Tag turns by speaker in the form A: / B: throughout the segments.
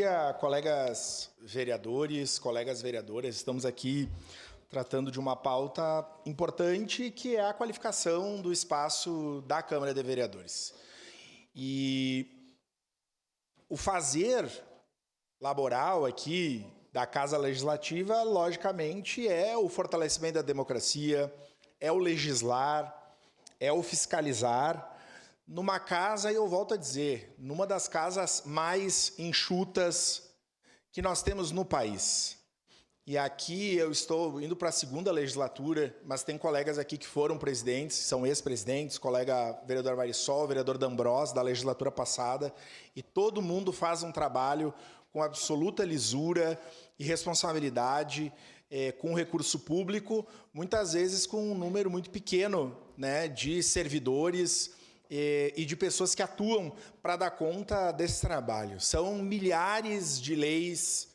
A: dia, colegas vereadores, colegas vereadoras. Estamos aqui tratando de uma pauta importante, que é a qualificação do espaço da Câmara de Vereadores. E o fazer laboral aqui da Casa Legislativa, logicamente, é o fortalecimento da democracia, é o legislar, é o fiscalizar, numa casa, e eu volto a dizer, numa das casas mais enxutas que nós temos no país. E aqui eu estou indo para a segunda legislatura, mas tem colegas aqui que foram presidentes, são ex-presidentes, colega vereador Marisol, vereador D'Ambrós, da legislatura passada, e todo mundo faz um trabalho com absoluta lisura e responsabilidade, com recurso público, muitas vezes com um número muito pequeno, né, de servidores e de pessoas que atuam para dar conta desse trabalho. São milhares de leis,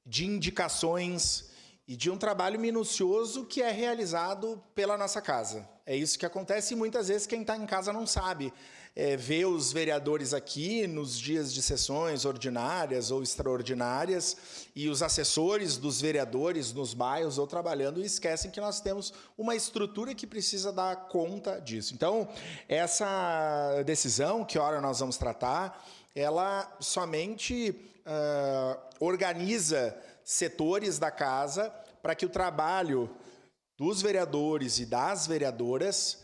A: de indicações e de um trabalho minucioso que é realizado pela nossa casa. É isso que acontece, e muitas vezes quem está em casa não sabe. Vê os vereadores aqui nos dias de sessões ordinárias ou extraordinárias e os assessores dos vereadores nos bairros ou trabalhando, e esquecem que nós temos uma estrutura que precisa dar conta disso. Então, essa decisão, que hora nós vamos tratar, ela somente organiza setores da casa para que o trabalho dos vereadores e das vereadoras,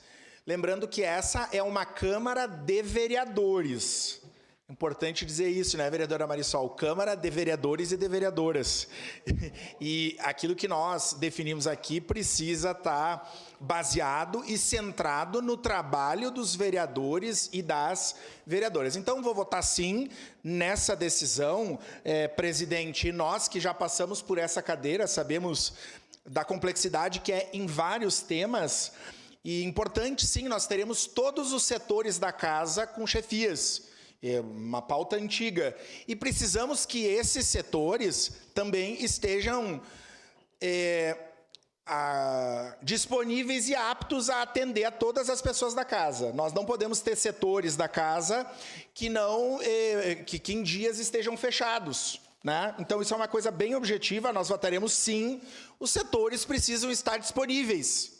A: lembrando que essa é uma Câmara de Vereadores. Importante dizer isso, né, vereadora Marisol? Câmara de Vereadores e de Vereadoras. E aquilo que nós definimos aqui precisa estar baseado e centrado no trabalho dos vereadores e das vereadoras. Então, vou votar sim nessa decisão, presidente. E nós que já passamos por essa cadeira, sabemos da complexidade que é em vários temas. E importante, sim, nós teremos todos os setores da casa com chefias. É uma pauta antiga. E precisamos que esses setores também estejam disponíveis e aptos a atender a todas as pessoas da casa. Nós não podemos ter setores da casa que em dias estejam fechados, né? Então, isso é uma coisa bem objetiva. Nós votaremos sim. Os setores precisam estar disponíveis.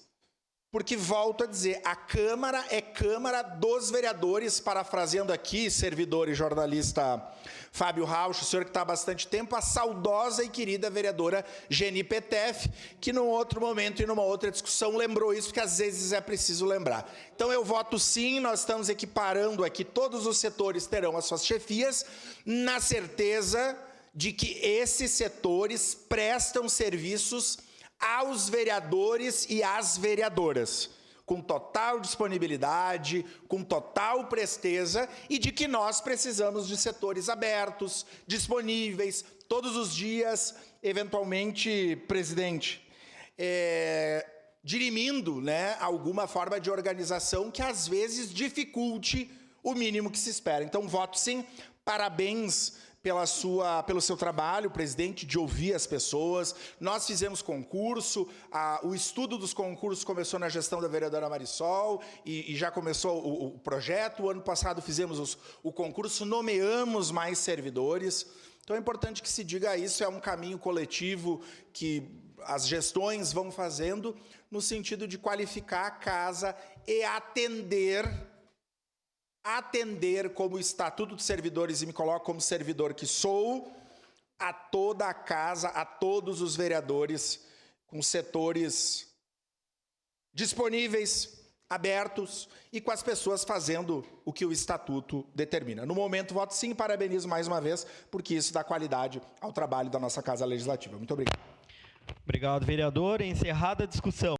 A: Porque, volto a dizer, a Câmara é Câmara dos Vereadores, parafraseando aqui, servidor e jornalista Fábio Rauch, o senhor que está há bastante tempo, a saudosa e querida vereadora Geni Petef, que num outro momento e numa outra discussão lembrou isso, porque às vezes é preciso lembrar. Então, eu voto sim, nós estamos equiparando aqui, todos os setores terão as suas chefias, na certeza de que esses setores prestam serviços aos vereadores e às vereadoras, com total disponibilidade, com total presteza, e de que nós precisamos de setores abertos, disponíveis, todos os dias, eventualmente, presidente, dirimindo, né, alguma forma de organização que, às vezes, dificulte o mínimo que se espera. Então, voto sim, parabéns pelo seu trabalho, presidente, de ouvir as pessoas. Nós fizemos concurso, o estudo dos concursos começou na gestão da vereadora Marisol e já começou o projeto. O ano passado fizemos o concurso, nomeamos mais servidores. Então é importante que se diga isso, é um caminho coletivo que as gestões vão fazendo no sentido de qualificar a casa e atender como Estatuto dos Servidores, e me coloco como servidor que sou, a toda a casa, a todos os vereadores, com setores disponíveis, abertos, e com as pessoas fazendo o que o Estatuto determina. No momento, voto sim, parabenizo mais uma vez, porque isso dá qualidade ao trabalho da nossa Casa Legislativa. Muito obrigado.
B: Obrigado, vereador. Encerrada a discussão.